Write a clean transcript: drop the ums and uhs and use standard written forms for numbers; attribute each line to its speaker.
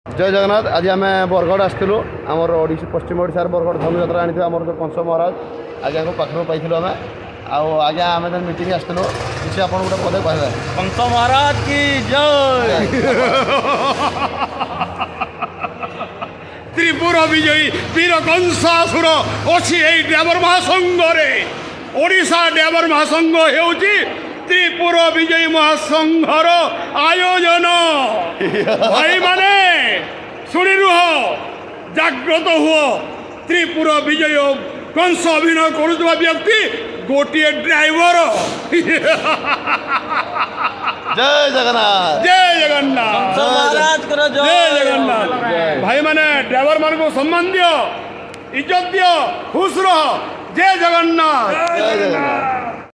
Speaker 1: जय जगन्नाथ। आज आम बरगढ़ आसलु आमर ओडिशा पश्चिम ओडिशार बरगढ़ धनुजात्रा आनी आमर जो कंस महाराज आगे को पाखर पाइलु आम आज्ञा आम मीटिंग आसलु किसी आप गोटे पदे कहे
Speaker 2: कंस महाराज की जय।
Speaker 3: त्रिपुरा विजयी वीर कंसासुर अच्छी ड्राइवर महासंघ ओडिशा ड्राइवर महासंघ होउची त्रिपुरा विजयी महासंघर आयोजन। भाई माने सुनी रुह जाग्रत हुओ। त्रिपुरा विजय कंस अभिनय करुवा व्यक्ति गोटे ड्राइवर।
Speaker 1: जय जगन्नाथ
Speaker 3: जय जगन्नाथ
Speaker 2: महाराज करो
Speaker 3: जय जगन्नाथ। भाई माने ड्राइवर मान को सम्मान दियो इज्जत दियो खुश रहो। जय जगन्नाथ
Speaker 1: जय जगन्नाथ।